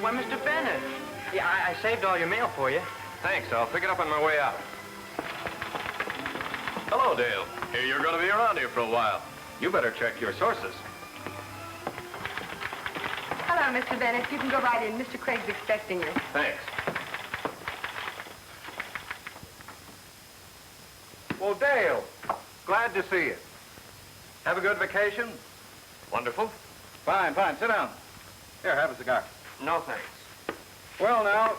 Why, Mr. Bennett. Yeah, I saved all your mail for you. Thanks. I'll pick it up on my way out. Hello, Dale. Hear you're going to be around here for a while. You better check your sources. Hello, Mr. Bennett. You can go right in. Mr. Craig's expecting you. Thanks. Well, Dale, glad to see you. Have a good vacation? Wonderful. Fine, fine. Sit down. Here, have a cigar. No, thanks. Well, now,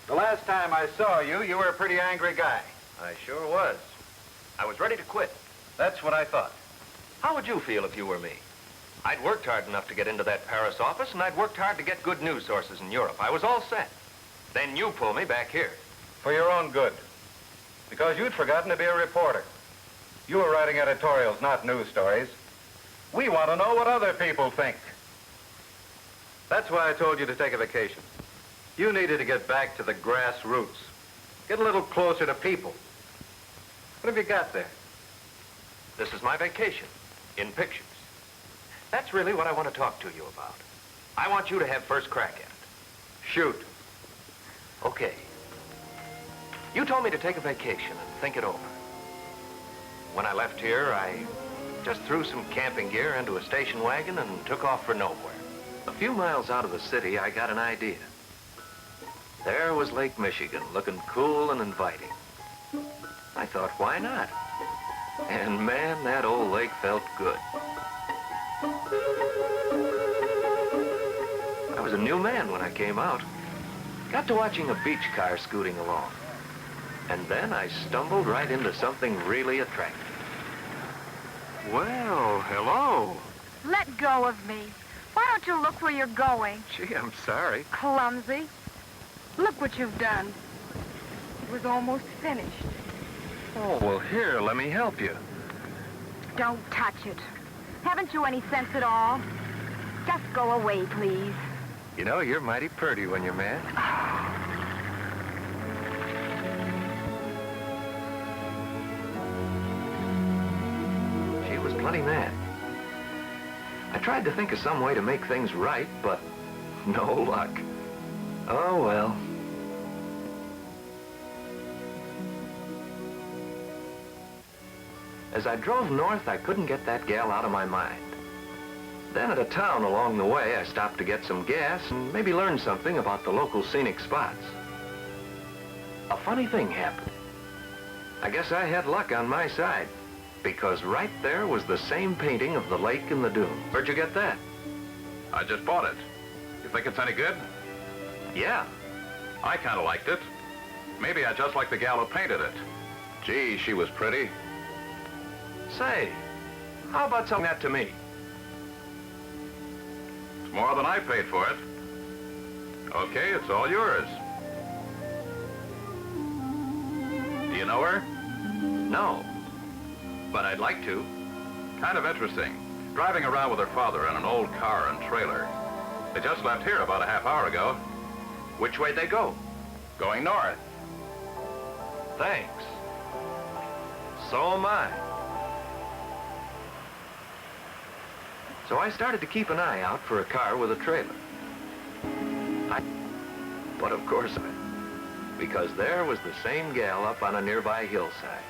the last time I saw you, you were a pretty angry guy. I sure was. I was ready to quit. That's what I thought. How would you feel if you were me? I'd worked hard enough to get into that Paris office, and I'd worked hard to get good news sources in Europe. I was all set. Then you pull me back here. For your own good. Because you'd forgotten to be a reporter. You were writing editorials, not news stories. We want to know what other people think. That's why I told you to take a vacation. You needed to get back to the grassroots. Get a little closer to people. What have you got there? This is my vacation, in pictures. That's really what I want to talk to you about. I want you to have first crack at it. Shoot. Okay. You told me to take a vacation and think it over. When I left here, I just threw some camping gear into a station wagon and took off for nowhere. A few miles out of the city, I got an idea. There was Lake Michigan, looking cool and inviting. I thought, why not? And man, that old lake felt good. I was a new man when I came out. Got to watching a beach car scooting along. And then I stumbled right into something really attractive. Well, hello. Let go of me. Why don't you look where you're going? Gee, I'm sorry. Clumsy. Look what you've done. It was almost finished. Oh, well, here, let me help you. Don't touch it. Haven't you any sense at all? Just go away, please. You know, you're mighty purty when you're mad. She was plenty mad. I tried to think of some way to make things right, but no luck. Oh, well. As I drove north, I couldn't get that gal out of my mind. Then at a town along the way, I stopped to get some gas and maybe learn something about the local scenic spots. A funny thing happened. I guess I had luck on my side, because right there was the same painting of the lake and the dune. Where'd you get that? I just bought it. You think it's any good? Yeah. I kind of liked it. Maybe I just like the gal who painted it. Gee, she was pretty. Say, how about selling that to me? It's more than I paid for it. Okay, it's all yours. Do you know her? No, but I'd like to. Kind of interesting. Driving around with her father in an old car and trailer. They just left here about a half hour ago. Which way'd they go? Going north. Thanks. So am I. So I started to keep an eye out for a car with a trailer. But of course, because there was the same gal up on a nearby hillside.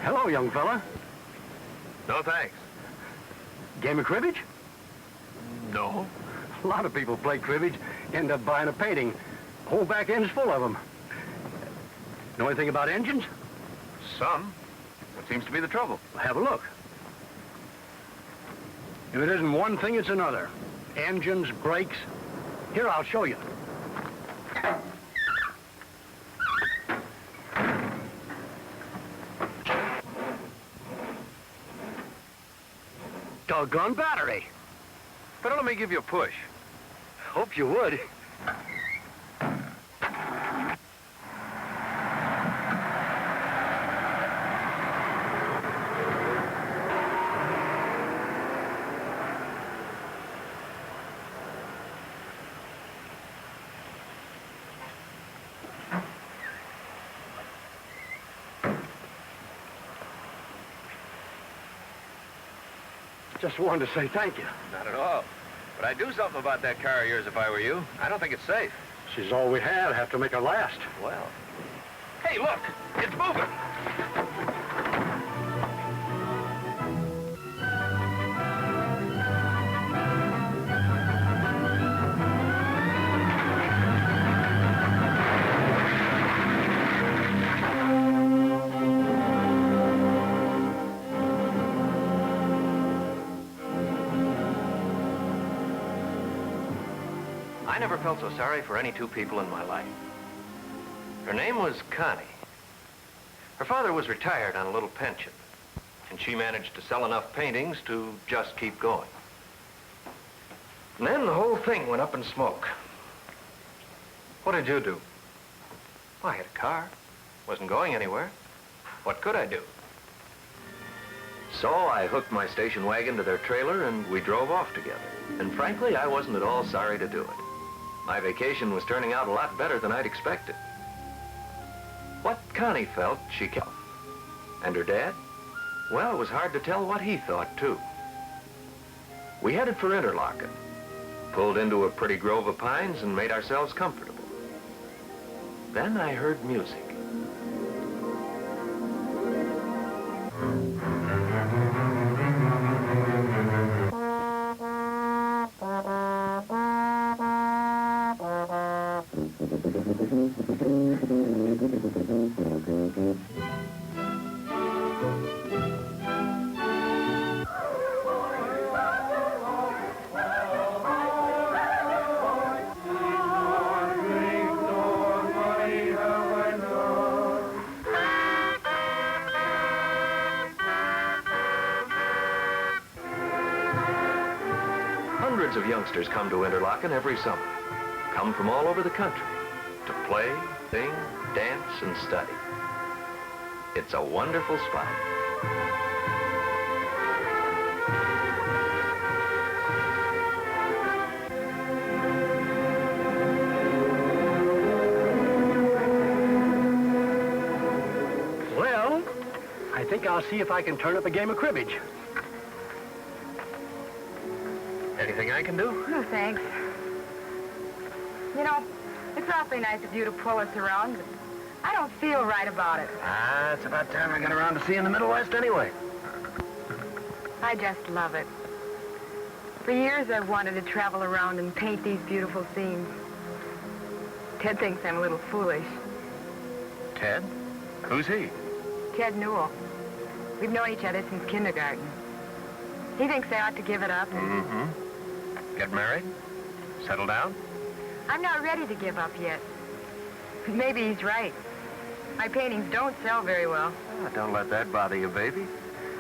Hello, young fella. No, thanks. Game of cribbage? No. A lot of people play cribbage, end up buying a painting. Whole back end's full of them. Know anything about engines? Some. What seems to be the trouble? Have a look. If it isn't one thing, it's another. Engines, brakes. Here, I'll show you. Doggone battery. Better let me give you a push. Hope you would. Just wanted to say thank you. Not at all. But I'd do something about that car of yours if I were you. I don't think it's safe. She's all we had. Have to make her last. Well. Hey, look! It's moving! I never felt so sorry for any two people in my life. Her name was Connie. Her father was retired on a little pension, and she managed to sell enough paintings to just keep going. And then the whole thing went up in smoke. What did you do? Well, I had a car. Wasn't going anywhere. What could I do? So I hooked my station wagon to their trailer, and we drove off together. And frankly, I wasn't at all sorry to do it. My vacation was turning out a lot better than I'd expected. What Connie felt, she kept. And her dad? Well, it was hard to tell what he thought, too. We headed for Interlochen, pulled into a pretty grove of pines, and made ourselves comfortable. Then I heard music. Hundreds of youngsters come to Interlochen every summer, come from all over the country to play, sing, dance, and study. It's a wonderful spot. Well, I think I'll see if I can turn up a game of cribbage. Anything I can do? No, thanks. You know, it's awfully nice of you to pull us around, but I don't feel right about it. Ah, it's about time I got around to seeing the Middle West anyway. I just love it. For years, I've wanted to travel around and paint these beautiful scenes. Ted thinks I'm a little foolish. Ted? Who's he? Ted Newell. We've known each other since kindergarten. He thinks I ought to give it up. Mm-hmm. Get married? Settle down? I'm not ready to give up yet. Maybe he's right. My paintings don't sell very well. Oh, don't let that bother you, baby.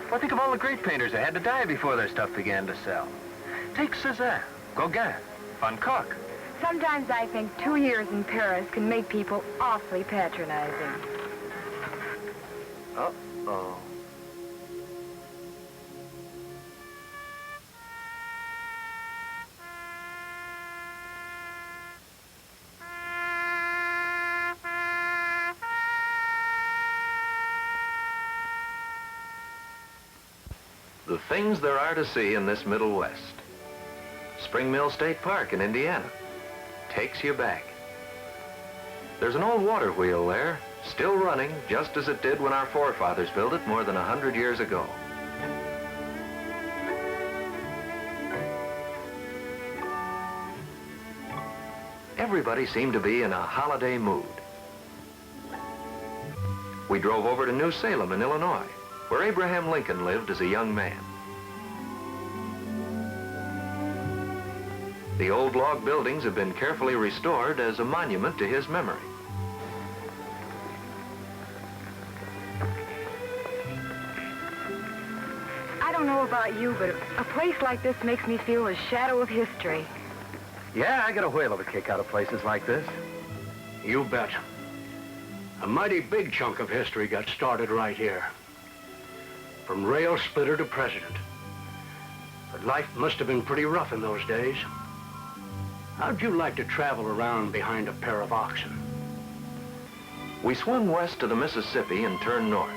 Well, think of all the great painters that had to die before their stuff began to sell. Take Cézanne, Gauguin, Van Gogh. Sometimes I think 2 years in Paris can make people awfully patronizing. Uh-oh. The things there are to see in this Middle West. Spring Mill State Park in Indiana takes you back. There's an old water wheel there, still running just as it did when our forefathers built it more than 100 years ago. Everybody seemed to be in a holiday mood. We drove over to New Salem in Illinois, where Abraham Lincoln lived as a young man. The old log buildings have been carefully restored as a monument to his memory. I don't know about you, but a place like this makes me feel a shadow of history. Yeah, I get a whale of a kick out of places like this. You bet. A mighty big chunk of history got started right here. From rail splitter to president. But life must have been pretty rough in those days. How'd you like to travel around behind a pair of oxen? We swung west to the Mississippi and turned north.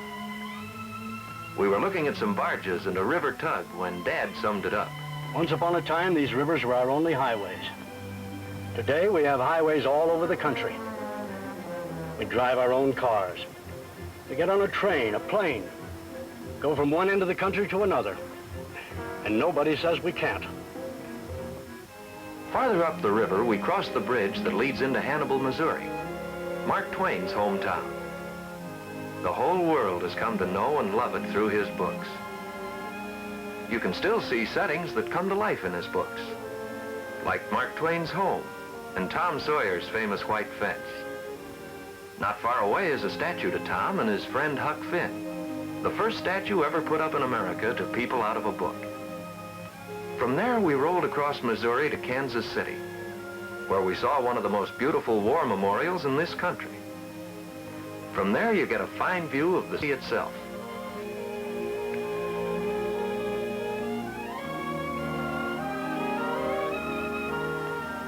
We were looking at some barges and a river tug when Dad summed it up. Once upon a time, these rivers were our only highways. Today, we have highways all over the country. We drive our own cars. We get on a train, a plane, go from one end of the country to another. And nobody says we can't. Farther up the river, we cross the bridge that leads into Hannibal, Missouri, Mark Twain's hometown. The whole world has come to know and love it through his books. You can still see settings that come to life in his books, like Mark Twain's home and Tom Sawyer's famous white fence. Not far away is a statue to Tom and his friend Huck Finn, the first statue ever put up in America to people out of a book. From there, we rolled across Missouri to Kansas City, where we saw one of the most beautiful war memorials in this country. From there, you get a fine view of the city itself.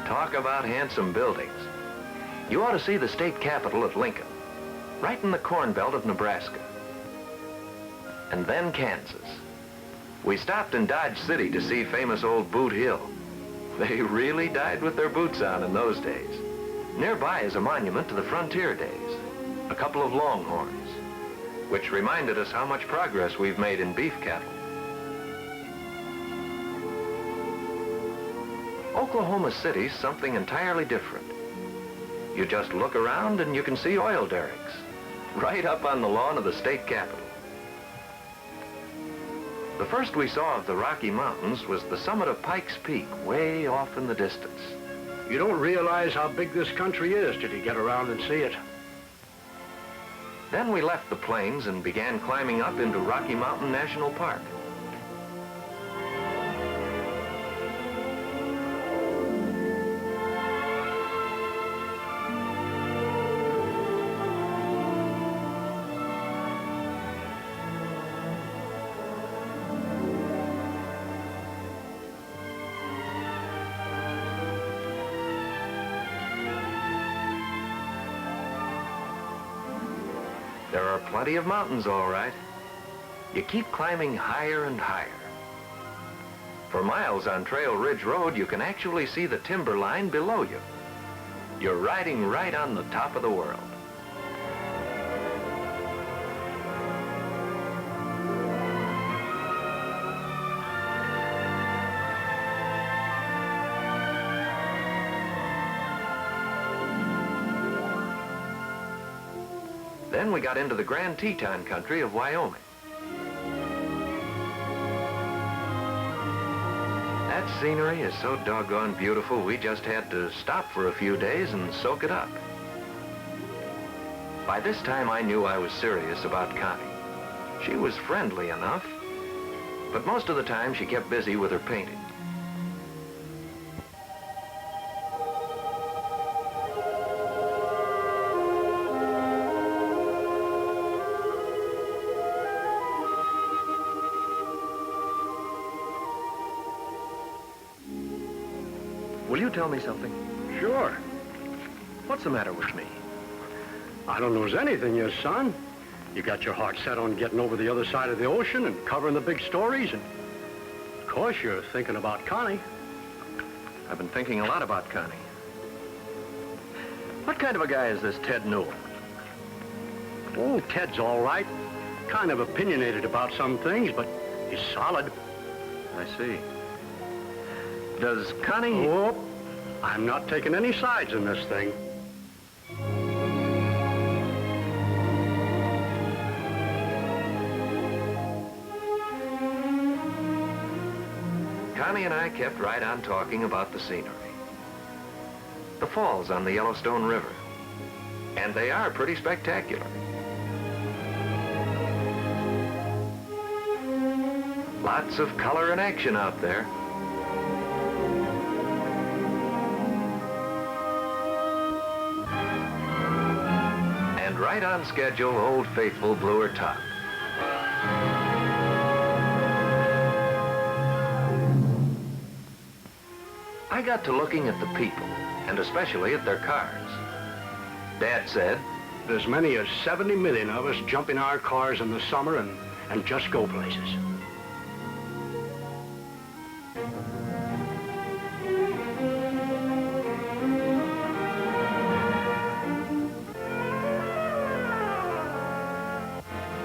Talk about handsome buildings. You ought to see the state capitol at Lincoln, right in the corn belt of Nebraska. And then Kansas. We stopped in Dodge City to see famous old Boot Hill. They really died with their boots on in those days. Nearby is a monument to the frontier days, a couple of longhorns, which reminded us how much progress we've made in beef cattle. Oklahoma City's something entirely different. You just look around and you can see oil derricks, right up on the lawn of the state capitol. The first we saw of the Rocky Mountains was the summit of Pikes Peak, way off in the distance. You don't realize how big this country is till you get around and see it. Then we left the plains and began climbing up into Rocky Mountain National Park. There are plenty of mountains, all right. You keep climbing higher and higher. For miles on Trail Ridge Road, you can actually see the timberline below you. You're riding right on the top of the world. Then we got into the Grand Teton country of Wyoming. That scenery is so doggone beautiful, we just had to stop for a few days and soak it up. By this time, I knew I was serious about Connie. She was friendly enough, but most of the time she kept busy with her painting. Will you tell me something? Sure. What's the matter with me? I don't know anything, you son. You got your heart set on getting over the other side of the ocean and covering the big stories, and of course you're thinking about Connie. I've been thinking a lot about Connie. What kind of a guy is this Ted Newell? Oh, Ted's all right. Kind of opinionated about some things, but he's solid. I see. Does Connie... Oh, I'm not taking any sides in this thing. Connie and I kept right on talking about the scenery. The falls on the Yellowstone River. And they are pretty spectacular. Lots of color and action out there. And right on schedule, Old Faithful blew her top. I got to looking at the people, and especially at their cars. Dad said, there's many as 70 million of us jump in our cars in the summer and just go places.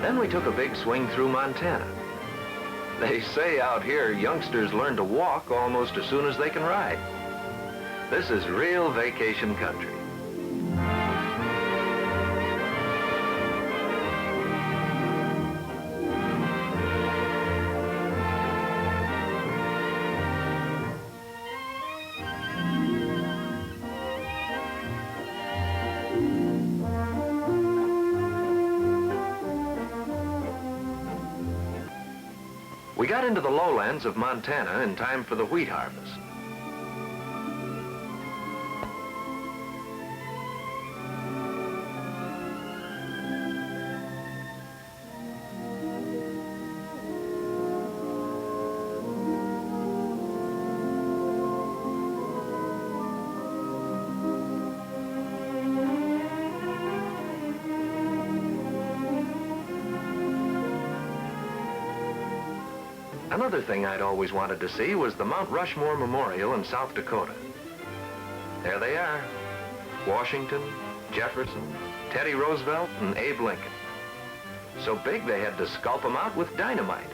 Then we took a big swing through Montana. They say out here youngsters learn to walk almost as soon as they can ride. This is real vacation country. We got into the lowlands of Montana in time for the wheat harvest. Another thing I'd always wanted to see was the Mount Rushmore Memorial in South Dakota. There they are. Washington, Jefferson, Teddy Roosevelt, and Abe Lincoln. So big they had to sculpt them out with dynamite.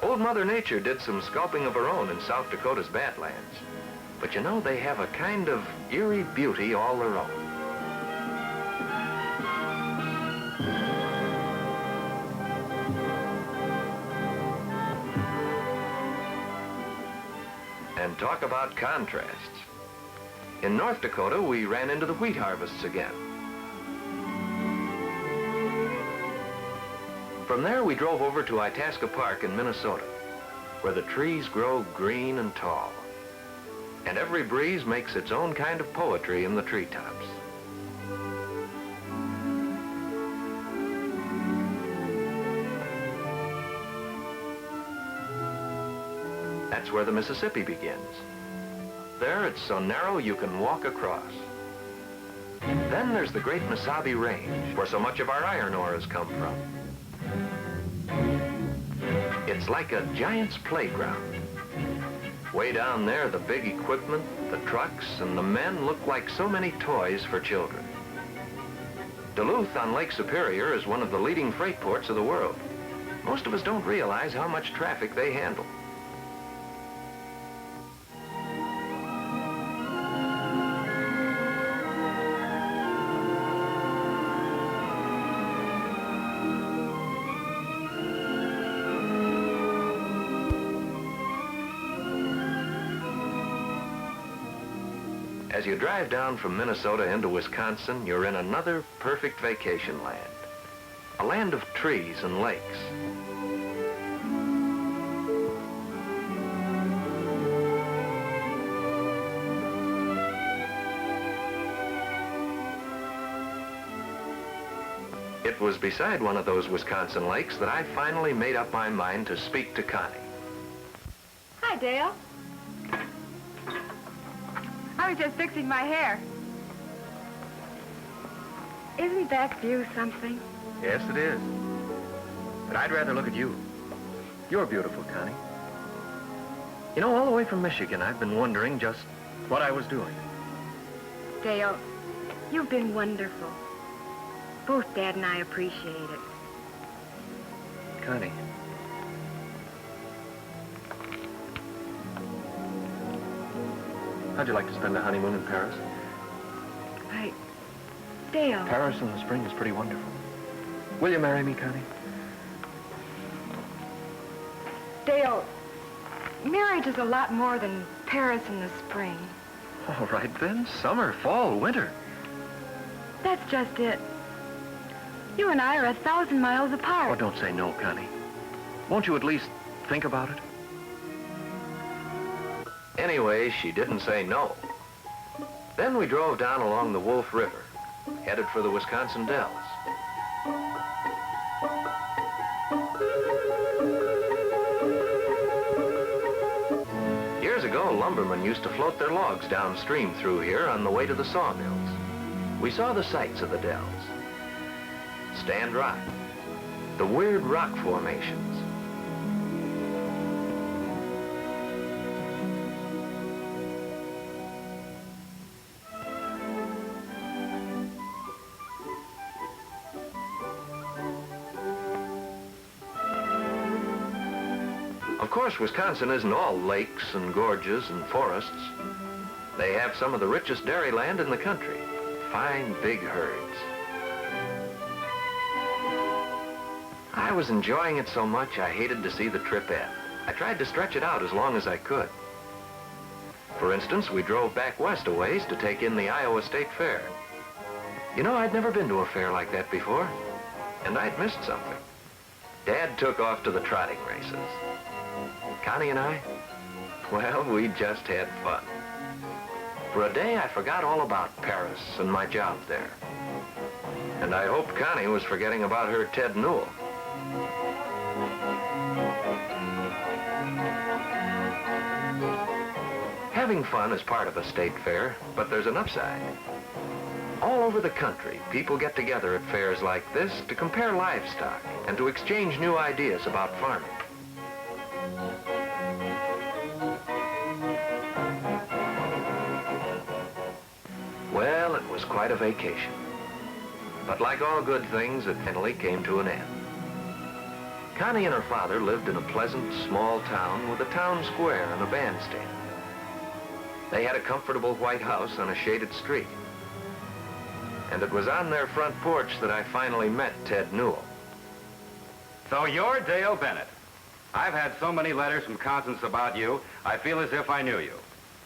Old Mother Nature did some sculpting of her own in South Dakota's Badlands. But you know, they have a kind of eerie beauty all their own. And talk about contrasts. In North Dakota, we ran into the wheat harvests again. From there, we drove over to Itasca Park in Minnesota, where the trees grow green and tall. And every breeze makes its own kind of poetry in the treetops. That's where the Mississippi begins. There, it's so narrow you can walk across. Then there's the great Mesabi Range, where so much of our iron ore has come from. It's like a giant's playground. Way down there, the big equipment, the trucks, and the men look like so many toys for children. Duluth on Lake Superior is one of the leading freight ports of the world. Most of us don't realize how much traffic they handle. As you drive down from Minnesota into Wisconsin, you're in another perfect vacation land. A land of trees and lakes. It was beside one of those Wisconsin lakes that I finally made up my mind to speak to Connie. Hi, Dale. I was just fixing my hair. Isn't that view something? Yes, it is. But I'd rather look at you. You're beautiful, Connie. You know, all the way from Michigan, I've been wondering just what I was doing. Dale, you've been wonderful. Both Dad and I appreciate it. Connie. How'd you like to spend a honeymoon in Paris? Dale. Paris in the spring is pretty wonderful. Will you marry me, Connie? Dale, marriage is a lot more than Paris in the spring. All right, then. Summer, fall, winter. That's just it. You and I are 1,000 miles apart. Oh, don't say no, Connie. Won't you at least think about it? Anyway, she didn't say no. Then we drove down along the Wolf River, headed for the Wisconsin Dells. Years ago, lumbermen used to float their logs downstream through here on the way to the sawmills. We saw the sights of the Dells. Stand Rock, the weird rock formations. Of course, Wisconsin isn't all lakes and gorges and forests. They have some of the richest dairy land in the country. Fine, big herds. I was enjoying it so much, I hated to see the trip end. I tried to stretch it out as long as I could. For instance, we drove back west a ways to take in the Iowa State Fair. You know, I'd never been to a fair like that before, and I'd missed something. Dad took off to the trotting races. Connie and I, well, we just had fun. For a day, I forgot all about Paris and my job there. And I hoped Connie was forgetting about her Ted Newell. Having fun is part of a state fair, but there's an upside. All over the country, people get together at fairs like this to compare livestock and to exchange new ideas about farming. Well, it was quite a vacation. But like all good things, it finally came to an end. Connie and her father lived in a pleasant, small town with a town square and a bandstand. They had a comfortable white house on a shaded street. And it was on their front porch that I finally met Ted Newell. So you're Dale Bennett. I've had so many letters from Constance about you, I feel as if I knew you.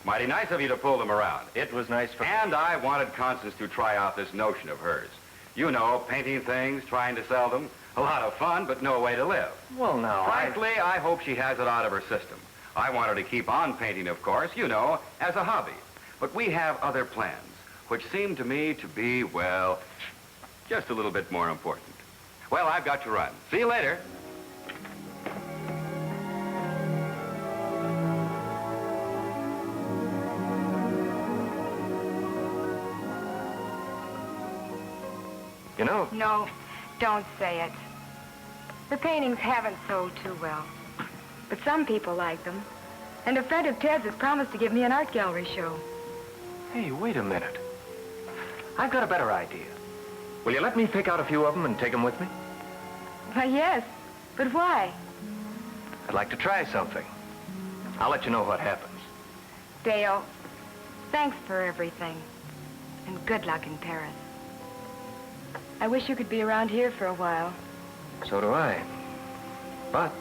Mighty nice of you to pull them around. It was nice for... And I wanted Constance to try out this notion of hers. You know, painting things, trying to sell them. A lot of fun, but no way to live. Well, now, Frankly, I hope she has it out of her system. I want her to keep on painting, of course, you know, as a hobby. But we have other plans, which seem to me to be, well, just a little bit more important. Well, I've got to run. See you later. You know... No, don't say it. The paintings haven't sold too well. But some people like them. And a friend of Ted's has promised to give me an art gallery show. Hey, wait a minute. I've got a better idea. Will you let me pick out a few of them and take them with me? Why, yes. But why? I'd like to try something. I'll let you know what happens. Dale, thanks for everything. And good luck in Paris. I wish you could be around here for a while. So do I. But...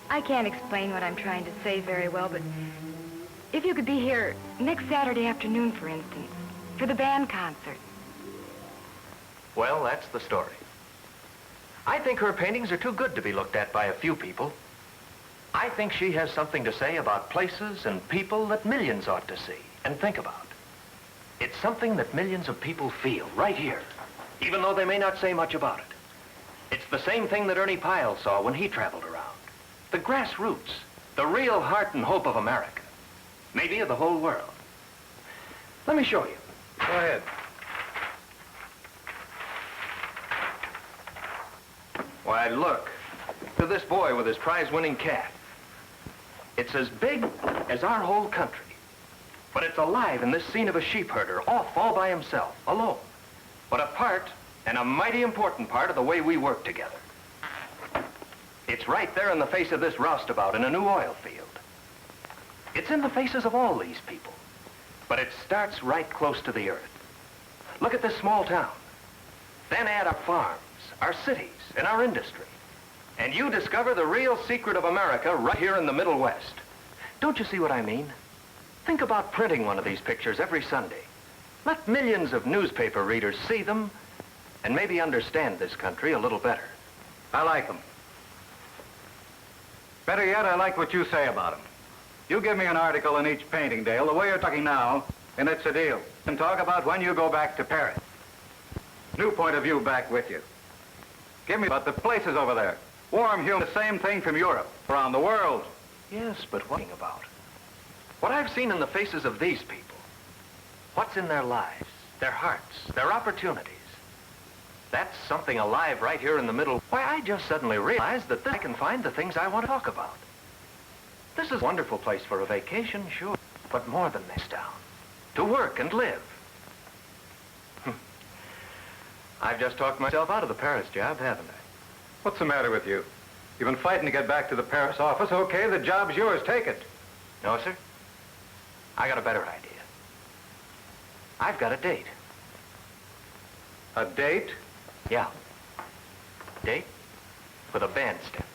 I can't explain what I'm trying to say very well, but if you could be here next Saturday afternoon, for instance, for the band concert. Well, that's the story. I think her paintings are too good to be looked at by a few people. I think she has something to say about places and people that millions ought to see and think about. It's something that millions of people feel right here, even though they may not say much about it. It's the same thing that Ernie Pyle saw when he traveled around. The grassroots, the real heart and hope of America. Maybe of the whole world. Let me show you. Go ahead. Why, look. To this boy with his prize-winning cat. It's as big as our whole country. But it's alive in this scene of a sheep herder, off all by himself, alone. But a part, and a mighty important part, of the way we work together. It's right there in the face of this roustabout in a new oil field. It's in the faces of all these people. But it starts right close to the earth. Look at this small town. Then add our farms, our cities, and our industry. And you discover the real secret of America right here in the Middle West. Don't you see what I mean? Think about printing one of these pictures every Sunday. Let millions of newspaper readers see them and maybe understand this country a little better. I like them. Better yet, I like what you say about them. You give me an article in each painting, Dale, the way you're talking now, and it's a deal. And talk about when you go back to Paris. New point of view back with you. Give me about the places over there. Warm humor, the same thing from Europe, around the world. Yes, but what about? What I've seen in the faces of these people. What's in their lives, their hearts, their opportunities. That's something alive right here in the middle. Why, I just suddenly realized that I can find the things I want to talk about. This is a wonderful place for a vacation, sure, but more than this town. To work and live. I've just talked myself out of the Paris job, haven't I? What's the matter with you? You've been fighting to get back to the Paris office. Okay, the job's yours. Take it. No, sir. I got a better idea. I've got a date. A date? Yeah. Date with a bandstand.